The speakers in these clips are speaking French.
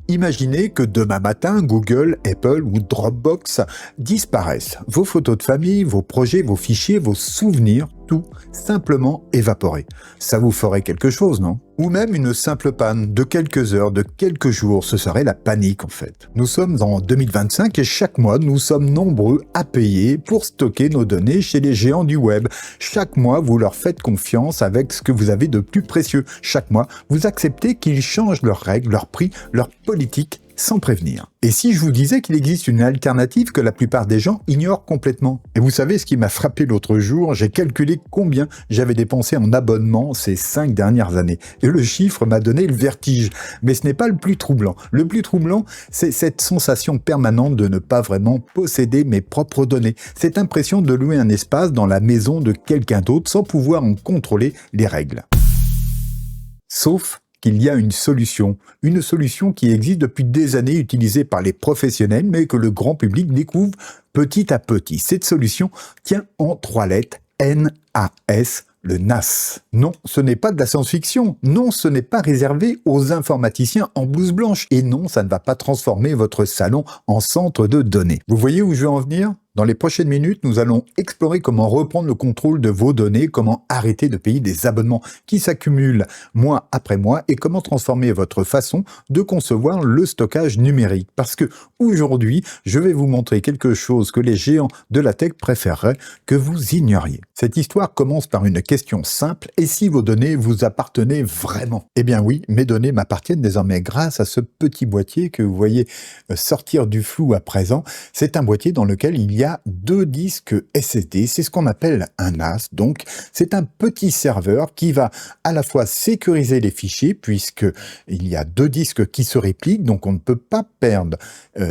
Imaginez que demain matin, Google, Apple ou Dropbox disparaissent. Vos photos de famille, vos projets, vos fichiers, vos souvenirs, tout simplement évaporé. Ça vous ferait quelque chose, non? Ou même une simple panne de quelques heures, de quelques jours, ce serait la panique en fait. Nous sommes en 2025 et chaque mois, nous sommes nombreux à payer pour stocker nos données chez les géants du web. Chaque mois, vous leur faites confiance avec ce que vous avez de plus précieux. Chaque mois, vous acceptez qu'ils changent leurs règles, leurs prix, leurs politiques sans prévenir. Et si je vous disais qu'il existe une alternative que la plupart des gens ignorent complètement? Et vous savez ce qui m'a frappé l'autre jour? J'ai calculé combien j'avais dépensé en abonnement ces 5 dernières années. Et le chiffre m'a donné le vertige. Mais ce n'est pas le plus troublant. Le plus troublant, c'est cette sensation permanente de ne pas vraiment posséder mes propres données. Cette impression de louer un espace dans la maison de quelqu'un d'autre sans pouvoir en contrôler les règles. Sauf qu'il y a une solution qui existe depuis des années, utilisée par les professionnels, mais que le grand public découvre petit à petit. Cette solution tient en 3 lettres, NAS, le NAS. Non, ce n'est pas de la science-fiction. Non, ce n'est pas réservé aux informaticiens en blouse blanche. Et non, ça ne va pas transformer votre salon en centre de données. Vous voyez où je veux en venir ? Dans les prochaines minutes, nous allons explorer comment reprendre le contrôle de vos données, comment arrêter de payer des abonnements qui s'accumulent mois après mois et comment transformer votre façon de concevoir le stockage numérique. Parce que aujourd'hui, je vais vous montrer quelque chose que les géants de la tech préféreraient que vous ignoriez. Cette histoire commence par une question simple. Et si vos données vous appartenaient vraiment? Eh bien oui, mes données m'appartiennent désormais grâce à ce petit boîtier que vous voyez sortir du flou à présent. C'est un boîtier dans lequel il y a 2 disques SSD, c'est ce qu'on appelle un NAS, donc c'est un petit serveur qui va à la fois sécuriser les fichiers, puisque il y a 2 disques qui se répliquent, donc on ne peut pas perdre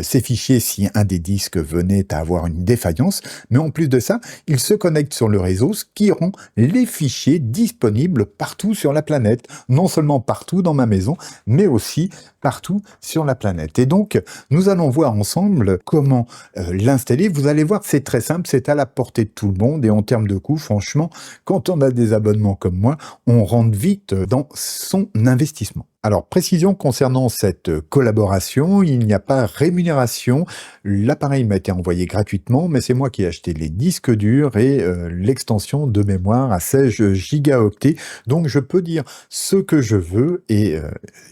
ces fichiers si un des disques venait à avoir une défaillance, mais en plus de ça, il se connecte sur le réseau, ce qui rend les fichiers disponibles partout sur la planète, non seulement partout dans ma maison, mais aussi partout sur la planète. Et donc, nous allons voir ensemble comment l'installer. Vous allez voir, c'est très simple, c'est à la portée de tout le monde et en termes de coût, franchement, quand on a des abonnements comme moi, on rentre vite dans son investissement. Alors, précision concernant cette collaboration, il n'y a pas rémunération. L'appareil m'a été envoyé gratuitement, mais c'est moi qui ai acheté les disques durs et l'extension de mémoire à 16 gigaoctets. Donc, je peux dire ce que je veux et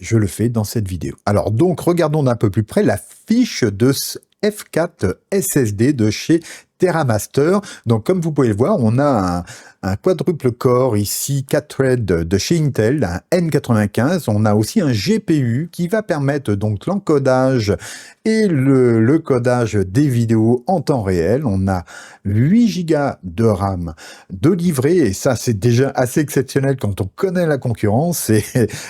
je le fais dans cette vidéo. Alors, donc, regardons d'un peu plus près la fiche de ce F4 SSD de chez TerraMaster. Donc, comme vous pouvez le voir, on a un quadruple core ici, 4 threads de chez Intel, un N95. On a aussi un GPU qui va permettre donc l'encodage et le codage des vidéos en temps réel. On a 8 Go de RAM de livret et ça, c'est déjà assez exceptionnel quand on connaît la concurrence.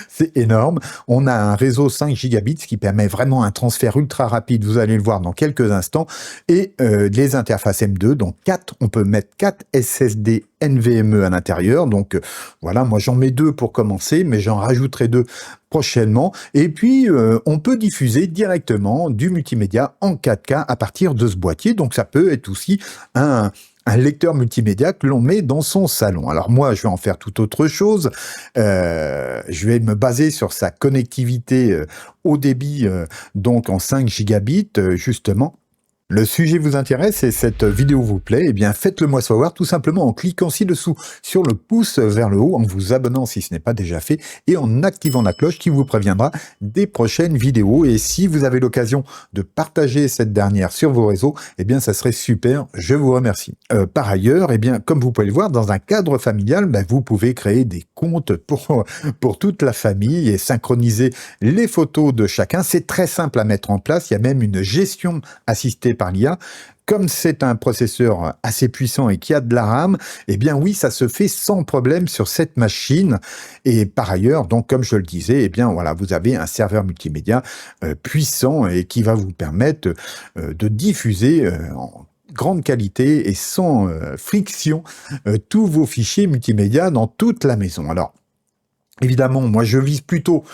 C'est énorme. On a un réseau 5 gigabits qui permet vraiment un transfert ultra rapide. Vous allez le voir dans quelques instants. Et les interfaces M2, donc 4, on peut mettre 4 SSD NVMe à l'intérieur, donc voilà, moi j'en mets 2 pour commencer, mais j'en rajouterai 2 prochainement, et puis on peut diffuser directement du multimédia en 4K à partir de ce boîtier, donc ça peut être aussi un lecteur multimédia que l'on met dans son salon. Alors moi, je vais en faire tout autre chose. Je vais me baser sur sa connectivité haut débit, donc en 5 gigabits, justement. Le sujet vous intéresse et cette vidéo vous plaît, eh bien faites-le moi savoir tout simplement en cliquant ci-dessous sur le pouce vers le haut, en vous abonnant si ce n'est pas déjà fait et en activant la cloche qui vous préviendra des prochaines vidéos. Et si vous avez l'occasion de partager cette dernière sur vos réseaux, eh bien ça serait super, je vous remercie. Par ailleurs, eh bien comme vous pouvez le voir, dans un cadre familial, vous pouvez créer des comptes pour toute la famille et synchroniser les photos de chacun. C'est très simple à mettre en place, il y a même une gestion assistée par l'IA. Comme c'est un processeur assez puissant et qui a de la RAM, eh bien oui, ça se fait sans problème sur cette machine. Et par ailleurs, donc comme je le disais, eh bien voilà, vous avez un serveur multimédia puissant et qui va vous permettre de diffuser en grande qualité et sans friction tous vos fichiers multimédia dans toute la maison. Alors, Évidemment, moi je vise plutôt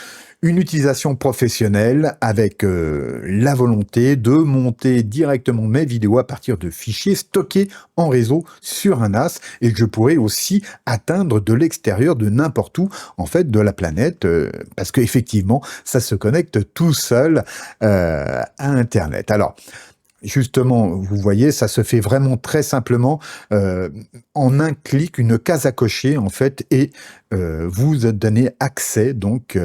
une utilisation professionnelle avec la volonté de monter directement mes vidéos à partir de fichiers stockés en réseau sur un NAS et que je pourrais aussi atteindre de l'extérieur de n'importe où en fait de la planète parce qu'effectivement ça se connecte tout seul à Internet. Alors justement, vous voyez, ça se fait vraiment très simplement en un clic, une case à cocher en fait, et vous donnez accès donc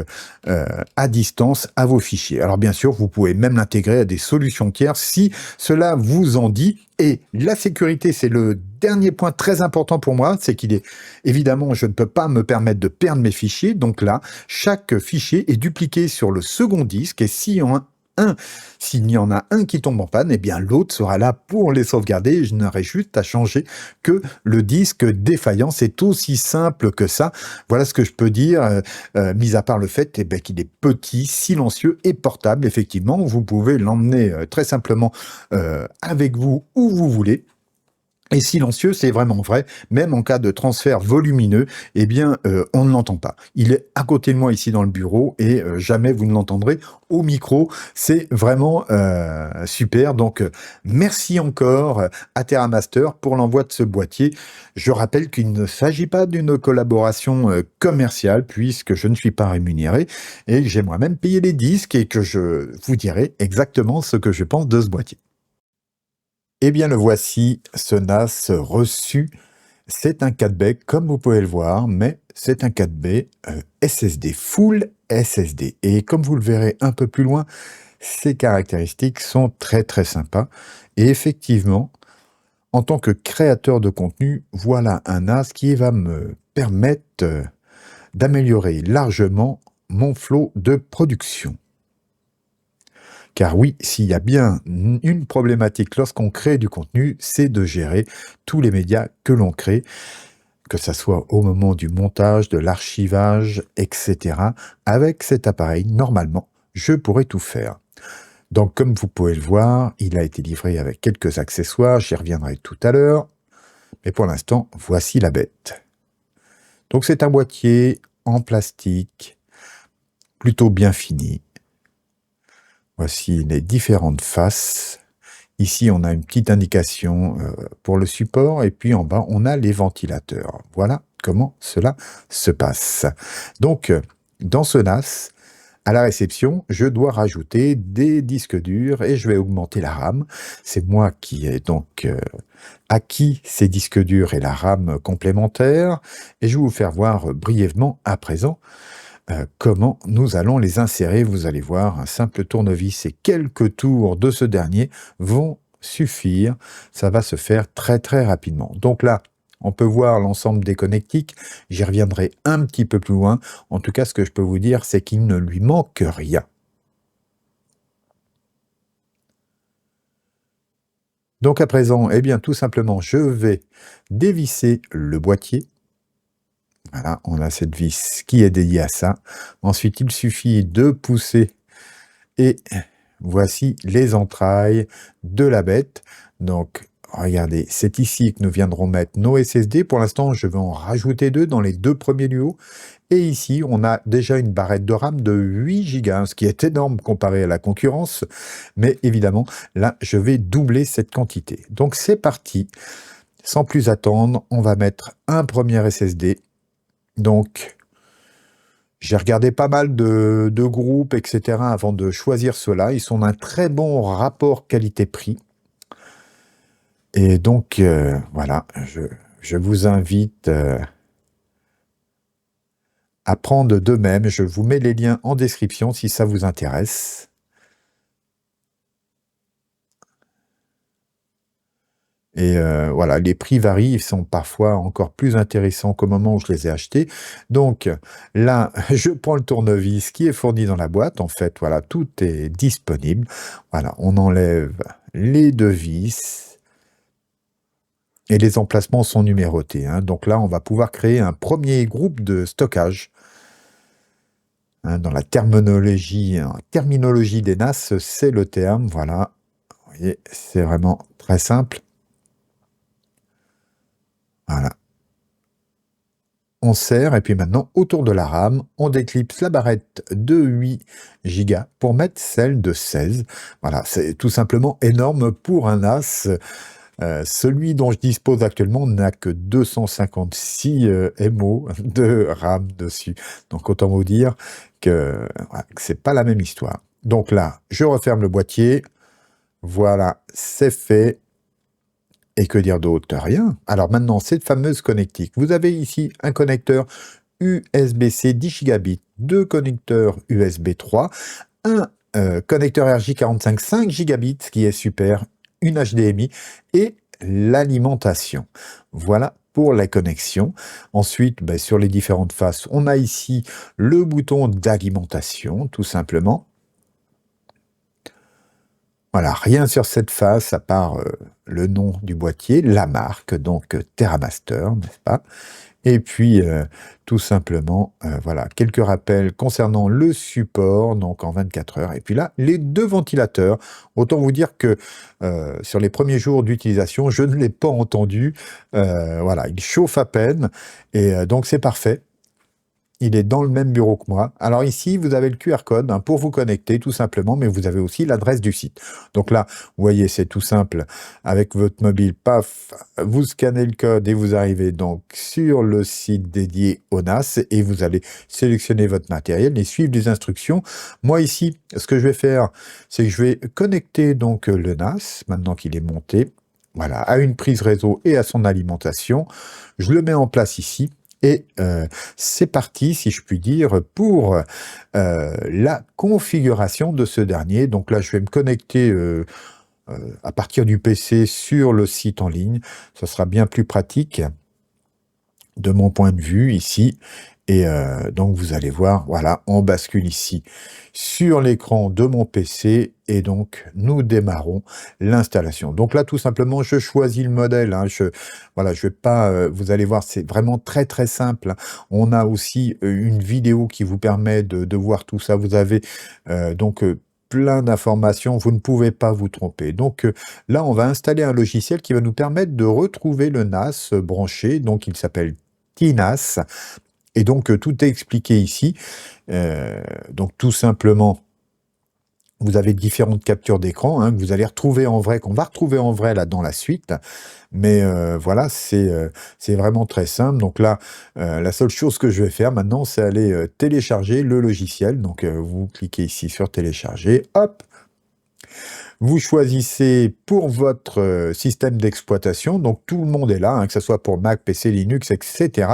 à distance à vos fichiers. Alors bien sûr, vous pouvez même l'intégrer à des solutions tierces si cela vous en dit. Et la sécurité, c'est le dernier point très important pour moi, c'est qu'il est évidemment, je ne peux pas me permettre de perdre mes fichiers. Donc là, chaque fichier est dupliqué sur le second disque et si s'il y en a un qui tombe en panne, eh bien l'autre sera là pour les sauvegarder. Je n'aurai juste à changer que le disque défaillant. C'est aussi simple que ça. Voilà ce que je peux dire, mis à part le fait qu'il est petit, silencieux et portable. Effectivement, vous pouvez l'emmener très simplement avec vous où vous voulez. Et silencieux, c'est vraiment vrai, même en cas de transfert volumineux, eh bien, on ne l'entend pas. Il est à côté de moi ici dans le bureau et jamais vous ne l'entendrez au micro. C'est vraiment super. Donc, merci encore à TerraMaster pour l'envoi de ce boîtier. Je rappelle qu'il ne s'agit pas d'une collaboration commerciale puisque je ne suis pas rémunéré et que j'ai moi-même payé les disques et que je vous dirai exactement ce que je pense de ce boîtier. Eh bien, le voici, ce NAS reçu. C'est un 4 bay, comme vous pouvez le voir, mais c'est un 4 bay SSD, full SSD. Et comme vous le verrez un peu plus loin, ces caractéristiques sont très très sympas. Et effectivement, en tant que créateur de contenu, voilà un NAS qui va me permettre d'améliorer largement mon flot de production. Car oui, s'il y a bien une problématique lorsqu'on crée du contenu, c'est de gérer tous les médias que l'on crée, que ça soit au moment du montage, de l'archivage, etc. Avec cet appareil, normalement, je pourrais tout faire. Donc, comme vous pouvez le voir, il a été livré avec quelques accessoires, j'y reviendrai tout à l'heure. Mais pour l'instant, voici la bête. Donc, c'est un boîtier en plastique, plutôt bien fini. Voici les différentes faces. Ici, on a une petite indication pour le support et puis en bas, on a les ventilateurs. Voilà comment cela se passe. Donc, dans ce NAS, à la réception, je dois rajouter des disques durs et je vais augmenter la RAM. C'est moi qui ai donc acquis ces disques durs et la RAM complémentaire et je vais vous faire voir brièvement à présent comment nous allons les insérer. Vous allez voir, un simple tournevis et quelques tours de ce dernier vont suffire. Ça va se faire très très rapidement. Donc là, on peut voir l'ensemble des connectiques. J'y reviendrai un petit peu plus loin. En tout cas, ce que je peux vous dire, c'est qu'il ne lui manque rien. Donc à présent, eh bien tout simplement, je vais dévisser le boîtier. Voilà, on a cette vis qui est dédiée à ça. Ensuite, il suffit de pousser et voici les entrailles de la bête. Donc, regardez, c'est ici que nous viendrons mettre nos SSD. Pour l'instant, je vais en rajouter 2 dans les 2 premiers du haut. Et ici, on a déjà une barrette de RAM de 8 Go, ce qui est énorme comparé à la concurrence. Mais évidemment, là, je vais doubler cette quantité. Donc, c'est parti. Sans plus attendre, on va mettre un premier SSD. Donc, j'ai regardé pas mal de groupes, etc. avant de choisir ceux-là. Ils sont d'un très bon rapport qualité-prix. Et donc, voilà, je vous invite à prendre de même. Je vous mets les liens en description si ça vous intéresse. Et voilà, les prix varient, ils sont parfois encore plus intéressants qu'au moment où je les ai achetés. Donc là, je prends le tournevis qui est fourni dans la boîte. En fait, voilà, tout est disponible. Voilà, on enlève les 2 vis et les emplacements sont numérotés. Hein. Donc là, on va pouvoir créer un premier groupe de stockage. Hein, dans la terminologie des NAS, c'est le terme. Voilà, vous voyez, c'est vraiment très simple. Voilà. on serre et puis maintenant autour de la rame, on déclipse la barrette de 8 Go pour mettre celle de 16. Voilà, c'est tout simplement énorme pour un NAS. Celui dont je dispose actuellement n'a que 256 MO de RAM dessus. Donc autant vous dire que, voilà, que c'est pas la même histoire. Donc là, je referme le boîtier. Voilà, c'est fait. Et que dire d'autre? Rien. Alors maintenant, cette fameuse connectique. Vous avez ici un connecteur USB-C 10 gigabits, deux connecteurs USB 3, un connecteur RJ45 5 gigabits, ce qui est super, une HDMI et l'alimentation. Voilà pour la connexion. Ensuite, ben, sur les différentes faces, on a ici le bouton d'alimentation, tout simplement. Voilà, rien sur cette face à part le nom du boîtier, la marque, donc TerraMaster, n'est-ce pas? Et puis, tout simplement, voilà, quelques rappels concernant le support, donc en 24 heures. Et puis là, les deux ventilateurs. Autant vous dire que sur les premiers jours d'utilisation, je ne l'ai pas entendu. Voilà, il chauffe à peine. Et donc, c'est parfait. Il est dans le même bureau que moi. Alors ici, vous avez le QR code hein, pour vous connecter tout simplement, mais vous avez aussi l'adresse du site. Donc là, vous voyez, c'est tout simple. Avec votre mobile, paf, vous scannez le code et vous arrivez donc sur le site dédié au NAS et vous allez sélectionner votre matériel et suivre les instructions. Moi ici, ce que je vais faire, c'est que je vais connecter donc le NAS, maintenant qu'il est monté, voilà, à une prise réseau et à son alimentation. Je le mets en place ici. Et c'est parti, si je puis dire, pour la configuration de ce dernier. Donc là, je vais me connecter à partir du PC sur le site en ligne. Ça sera bien plus pratique de mon point de vue ici. Et donc vous allez voir, voilà, on bascule ici sur l'écran de mon PC et donc nous démarrons l'installation. Donc là tout simplement je choisis le modèle, hein, voilà, je vais pas, vous allez voir c'est vraiment très très simple. On a aussi une vidéo qui vous permet de voir tout ça. Vous avez donc plein d'informations, vous ne pouvez pas vous tromper. Donc là on va installer un logiciel qui va nous permettre de retrouver le NAS branché, donc il s'appelle TNAS. Et donc, tout est expliqué ici. Donc, tout simplement, vous avez différentes captures d'écran hein, que vous allez retrouver en vrai, qu'on va retrouver en vrai là dans la suite. Mais voilà, c'est vraiment très simple. Donc là, la seule chose que je vais faire maintenant, c'est aller télécharger le logiciel. Donc, vous cliquez ici sur télécharger. Hop! Vous choisissez pour votre système d'exploitation, donc tout le monde est là, hein, que ce soit pour Mac, PC, Linux, etc.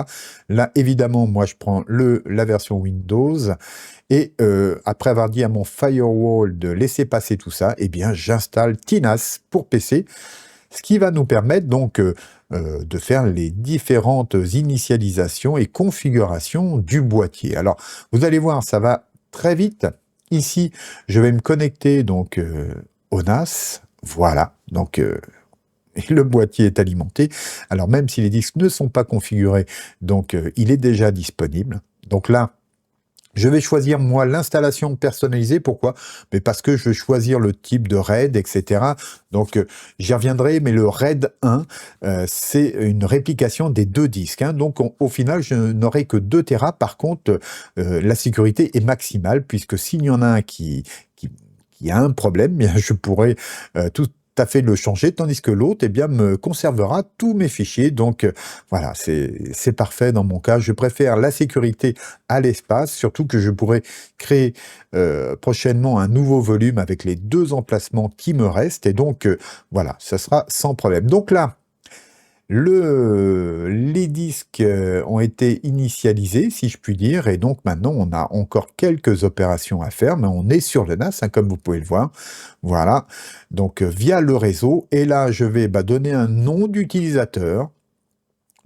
Là, évidemment, moi, je prends la version Windows, et après avoir dit à mon firewall de laisser passer tout ça, eh bien, j'installe TNAS pour PC, ce qui va nous permettre donc de faire les différentes initialisations et configurations du boîtier. Alors, vous allez voir, ça va très vite. Ici, je vais me connecter donc au NAS, voilà, donc le boîtier est alimenté. Alors même si les disques ne sont pas configurés, donc il est déjà disponible. Donc là, je vais choisir, moi, l'installation personnalisée. Pourquoi? Mais parce que je vais choisir le type de RAID, etc. Donc, j'y reviendrai, mais le RAID 1, c'est une réplication des deux disques. Hein. Donc, au final, je n'aurai que 2 Tera. Par contre, la sécurité est maximale, puisque s'il y en a un qui a un problème, bien, je pourrais tout à fait le changer, tandis que l'autre, eh bien, me conservera tous mes fichiers. Donc, voilà, c'est parfait dans mon cas. Je préfère la sécurité à l'espace, surtout que je pourrais créer prochainement un nouveau volume avec les 2 emplacements qui me restent. Et donc, voilà, ça sera sans problème. Donc là, les disques ont été initialisés, si je puis dire, et donc maintenant on a encore quelques opérations à faire, mais on est sur le NAS, hein, comme vous pouvez le voir. Voilà, donc via le réseau, et là je vais donner un nom d'utilisateur,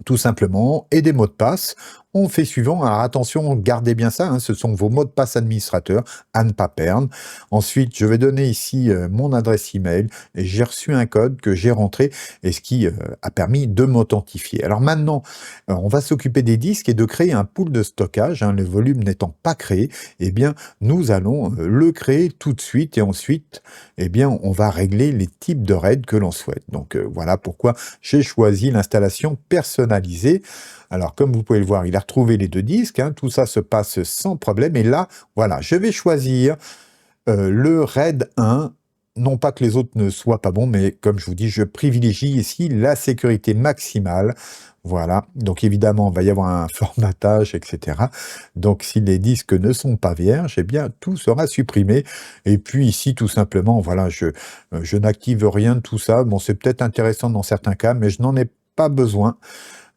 tout simplement, et des mots de passe. On fait suivant. Alors attention, gardez bien ça, hein, ce sont vos mots de passe administrateurs à ne pas perdre. Ensuite, je vais donner ici mon adresse email et j'ai reçu un code que j'ai rentré et ce qui a permis de m'authentifier. Alors maintenant, on va s'occuper des disques et de créer un pool de stockage, hein, le volume n'étant pas créé, eh bien, nous allons le créer tout de suite et ensuite, eh bien, on va régler les types de RAID que l'on souhaite. Donc voilà pourquoi j'ai choisi l'installation personnalisée. Alors, comme vous pouvez le voir, il allez retrouver les deux disques, hein, tout ça se passe sans problème. Et là, voilà, je vais choisir le RAID 1. Non pas que les autres ne soient pas bons, mais comme je vous dis, je privilégie ici la sécurité maximale. Voilà, donc évidemment, il va y avoir un formatage, etc. Donc si les disques ne sont pas vierges, eh bien tout sera supprimé. Et puis ici, tout simplement, voilà, je n'active rien de tout ça. Bon, c'est peut-être intéressant dans certains cas, mais je n'en ai pas besoin.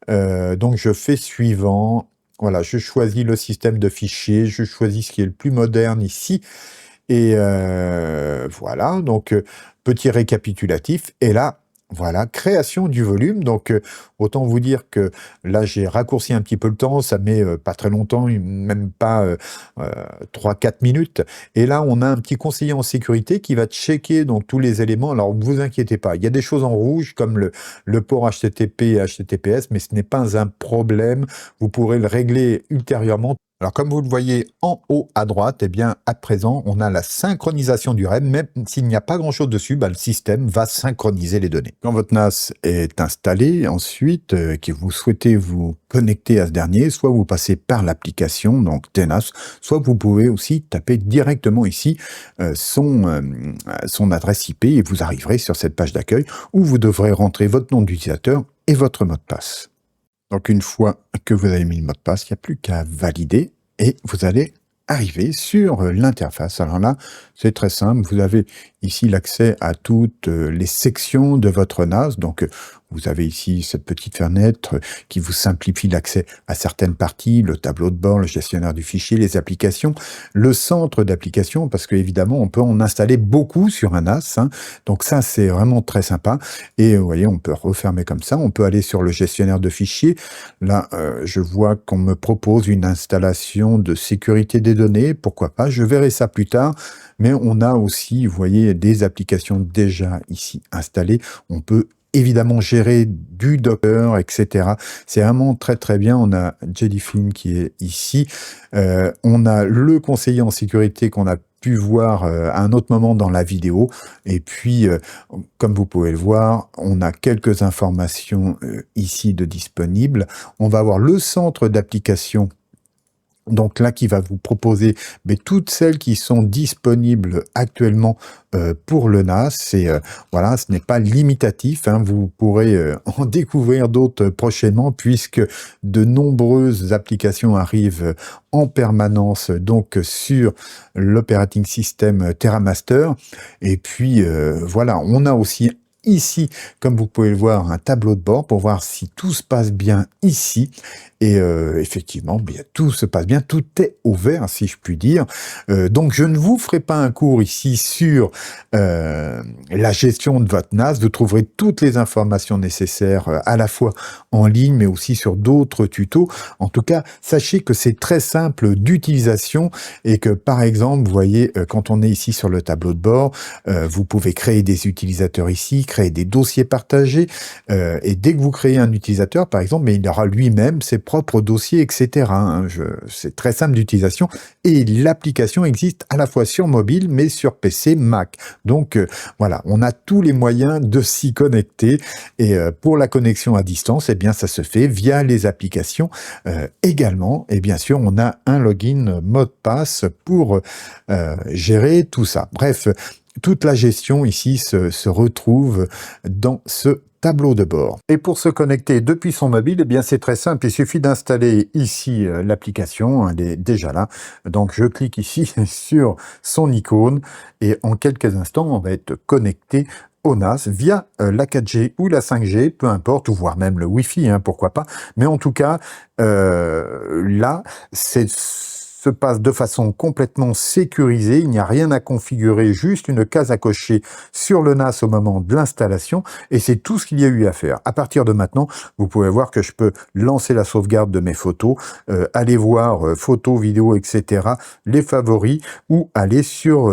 Donc je fais suivant. Voilà, je choisis le système de fichiers, je choisis ce qui est le plus moderne ici. Et voilà, donc petit récapitulatif. Et là, voilà, création du volume. Donc autant vous dire que là, j'ai raccourci un petit peu le temps. Ça met pas très longtemps, même pas 3-4 minutes. Et là, on a un petit conseiller en sécurité qui va checker donc tous les éléments. Alors, ne vous inquiétez pas, il y a des choses en rouge comme le port HTTP et HTTPS, mais ce n'est pas un problème. Vous pourrez le régler ultérieurement. Alors, comme vous le voyez en haut à droite, eh bien, à présent, on a la synchronisation du RAID. Même s'il n'y a pas grand-chose dessus, bah, le système va synchroniser les données. Quand votre NAS est installé, ensuite, que vous souhaitez vous connecter à ce dernier, soit vous passez par l'application, donc TNAS, soit vous pouvez aussi taper directement ici son adresse IP et vous arriverez sur cette page d'accueil où vous devrez rentrer votre nom d'utilisateur et votre mot de passe. Donc une fois que vous avez mis le mot de passe, il n'y a plus qu'à valider et vous allez arriver sur l'interface. Alors là, c'est très simple. Vous avez ici l'accès à toutes les sections de votre NAS. Donc vous avez ici cette petite fenêtre qui vous simplifie l'accès à certaines parties, le tableau de bord, le gestionnaire du fichier, les applications, le centre d'application, parce qu'évidemment, on peut en installer beaucoup sur un NAS. Hein. Donc ça, c'est vraiment très sympa. Et vous voyez, on peut refermer comme ça. On peut aller sur le gestionnaire de fichiers. Là, je vois qu'on me propose une installation de sécurité des données. Pourquoi pas? Je verrai ça plus tard. Mais on a aussi, vous voyez, des applications déjà ici installées. On peut évidemment gérer du Docker, etc. C'est vraiment très très bien. On a Jellyfin qui est ici. On a le conseiller en sécurité qu'on a pu voir à un autre moment dans la vidéo. Et puis, comme vous pouvez le voir, on a quelques informations ici de disponibles. On va avoir le centre d'application. Donc là, qui va vous proposer toutes celles qui sont disponibles actuellement pour le NAS. Et voilà, ce n'est pas limitatif. Hein, vous pourrez en découvrir d'autres prochainement, puisque de nombreuses applications arrivent en permanence donc sur l'operating system TerraMaster. Et puis voilà, on a aussi ici, comme vous pouvez le voir, un tableau de bord pour voir si tout se passe bien ici. Et effectivement, bien, tout se passe bien, tout est ouvert, si je puis dire. Donc, je ne vous ferai pas un cours ici sur la gestion de votre NAS. Vous trouverez toutes les informations nécessaires à la fois en ligne, mais aussi sur d'autres tutos. En tout cas, sachez que c'est très simple d'utilisation et que, par exemple, vous voyez, quand on est ici sur le tableau de bord, vous pouvez créer des utilisateurs ici, créer des dossiers partagés, et dès que vous créez un utilisateur, par exemple, mais il aura lui-même ses propres dossiers, etc. Hein. C'est très simple d'utilisation et l'application existe à la fois sur mobile, mais sur PC, Mac. Donc voilà, on a tous les moyens de s'y connecter et pour la connexion à distance, eh bien ça se fait via les applications également. Et bien sûr, on a un login mot de passe pour gérer tout ça. Bref, toute la gestion ici se retrouve dans ce tableau de bord. Et pour se connecter depuis son mobile, eh bien c'est très simple, il suffit d'installer ici l'application, elle est déjà là. Donc je clique ici sur son icône et en quelques instants, on va être connecté au NAS via la 4G ou la 5G, peu importe, ou voire même le Wi-Fi, hein, pourquoi pas. Mais en tout cas, là, se passe de façon complètement sécurisée, il n'y a rien à configurer, juste une case à cocher sur le NAS au moment de l'installation, et c'est tout ce qu'il y a eu à faire. À partir de maintenant, vous pouvez voir que je peux lancer la sauvegarde de mes photos, aller voir photos, vidéos, etc., les favoris, ou aller sur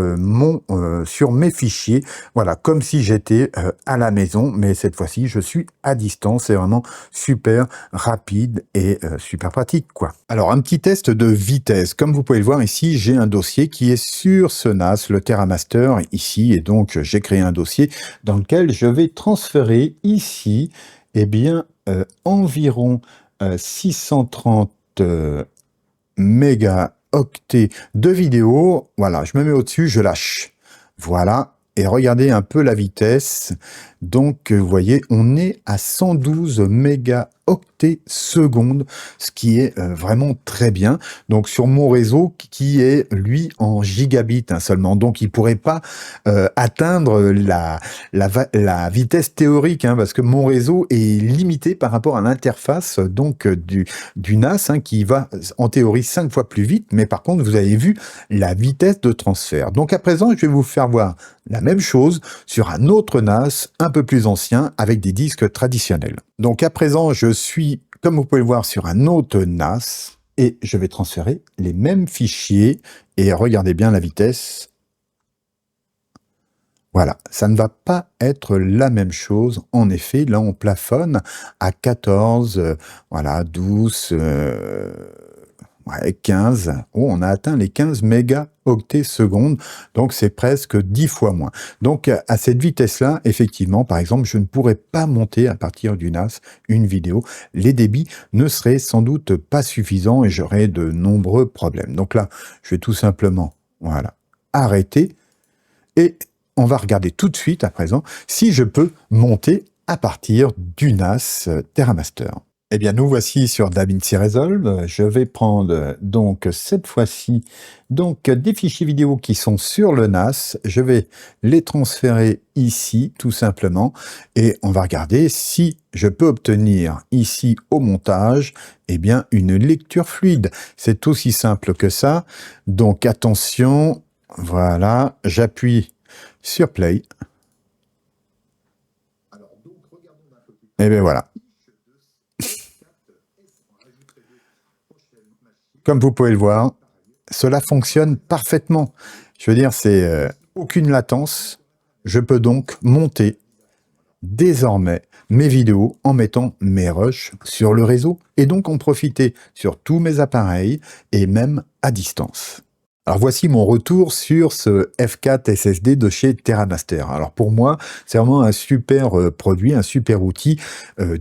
sur mes fichiers, voilà, comme si j'étais à la maison, mais cette fois-ci, je suis à distance, c'est vraiment super rapide et super pratique, quoi. Alors, un petit test de vitesse. Comme vous pouvez le voir ici, j'ai un dossier qui est sur ce NAS, le TerraMaster, ici, et donc j'ai créé un dossier dans lequel je vais transférer ici, eh bien, environ 630 mégaoctets de vidéo. Voilà, je me mets au-dessus, je lâche. Voilà. Et regardez un peu la vitesse. Donc, vous voyez, on est à 112 mégaoctets secondes, ce qui est vraiment très bien. Donc, sur mon réseau qui est, lui, en gigabits seulement. Donc, il ne pourrait pas atteindre la vitesse théorique, parce que mon réseau est limité par rapport à l'interface donc du NAS, qui va en théorie 5 fois plus vite. Mais par contre, vous avez vu la vitesse de transfert. Donc, à présent, je vais vous faire voir la même chose sur un autre NAS un peu plus ancien avec des disques traditionnels. Donc à présent, je suis, comme vous pouvez le voir, sur un autre NAS et je vais transférer les mêmes fichiers et regardez bien la vitesse. Voilà, ça ne va pas être la même chose. En effet, là, on plafonne à 14, voilà, 12, 15. Oh, on a atteint les 15 mégaoctets secondes, donc c'est presque 10 fois moins. Donc, à cette vitesse-là, effectivement, par exemple, je ne pourrais pas monter à partir du NAS une vidéo. Les débits ne seraient sans doute pas suffisants et j'aurais de nombreux problèmes. Donc là, je vais tout simplement, voilà, arrêter et on va regarder tout de suite à présent si je peux monter à partir du NAS TerraMaster. Eh bien, nous voici sur DaVinci Resolve. Je vais prendre donc cette fois-ci des fichiers vidéo qui sont sur le NAS. Je vais les transférer ici, tout simplement, et on va regarder si je peux obtenir ici au montage, eh bien, une lecture fluide. C'est aussi simple que ça. Donc, attention, voilà, j'appuie sur Play. Et bien voilà. Comme vous pouvez le voir, cela fonctionne parfaitement. Je veux dire, c'est aucune latence. Je peux donc monter désormais mes vidéos en mettant mes rushs sur le réseau et donc en profiter sur tous mes appareils et même à distance. Alors voici mon retour sur ce F4 SSD de chez TerraMaster. Alors pour moi, c'est vraiment un super produit, un super outil.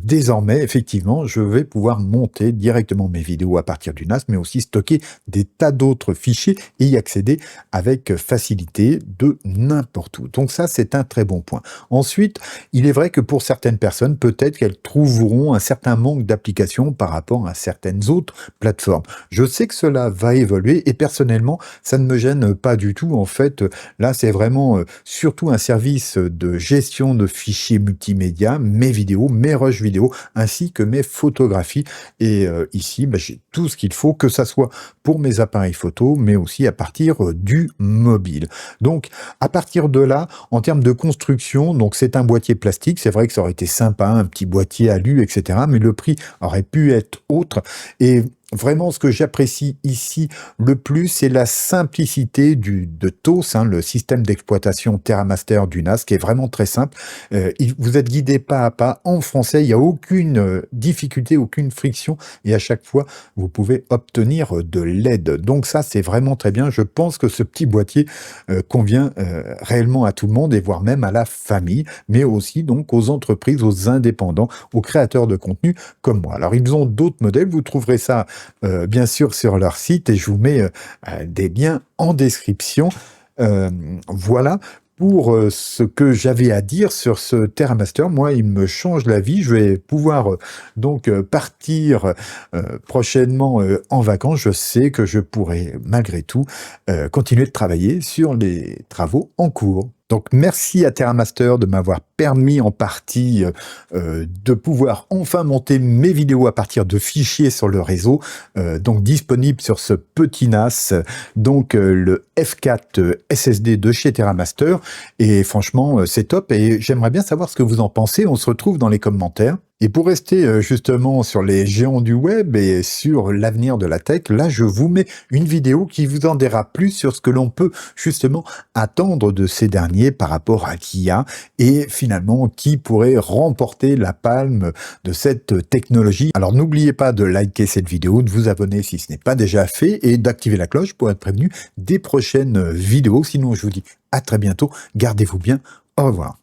Désormais, effectivement, je vais pouvoir monter directement mes vidéos à partir du NAS, mais aussi stocker des tas d'autres fichiers et y accéder avec facilité de n'importe où. Donc ça, c'est un très bon point. Ensuite, il est vrai que pour certaines personnes, peut-être qu'elles trouveront un certain manque d'applications par rapport à certaines autres plateformes. Je sais que cela va évoluer et personnellement, ça ne me gêne pas du tout. En fait, là, c'est vraiment surtout un service de gestion de fichiers multimédia, mes vidéos, mes rushs vidéo, ainsi que mes photographies. Et ici, j'ai tout ce qu'il faut, que ça soit pour mes appareils photo, mais aussi à partir du mobile. Donc, à partir de là, en termes de construction, donc c'est un boîtier plastique. C'est vrai que ça aurait été sympa, un petit boîtier alu, etc. Mais le prix aurait pu être autre. Et vraiment, ce que j'apprécie ici le plus, c'est la simplicité de TOS, le système d'exploitation TerraMaster du NAS, qui est vraiment très simple. Vous êtes guidé pas à pas en français, il n'y a aucune difficulté, aucune friction, et à chaque fois, vous pouvez obtenir de l'aide. Donc ça, c'est vraiment très bien. Je pense que ce petit boîtier convient réellement à tout le monde, et voire même à la famille, mais aussi donc aux entreprises, aux indépendants, aux créateurs de contenu comme moi. Alors, ils ont d'autres modèles, vous trouverez ça bien sûr sur leur site et je vous mets des liens en description. Voilà pour ce que j'avais à dire sur ce TerraMaster. Moi, il me change la vie. Je vais pouvoir donc partir prochainement en vacances. Je sais que je pourrai malgré tout continuer de travailler sur les travaux en cours. Donc merci à TerraMaster de m'avoir permis en partie de pouvoir enfin monter mes vidéos à partir de fichiers sur le réseau, donc disponible sur ce petit NAS, donc le F4 SSD de chez TerraMaster. Et franchement, c'est top et j'aimerais bien savoir ce que vous en pensez. On se retrouve dans les commentaires. Et pour rester justement sur les géants du web et sur l'avenir de la tech, là je vous mets une vidéo qui vous en dira plus sur ce que l'on peut justement attendre de ces derniers par rapport à l'IA et finalement qui pourrait remporter la palme de cette technologie. Alors n'oubliez pas de liker cette vidéo, de vous abonner si ce n'est pas déjà fait et d'activer la cloche pour être prévenu des prochaines vidéos. Sinon je vous dis à très bientôt, gardez-vous bien, au revoir.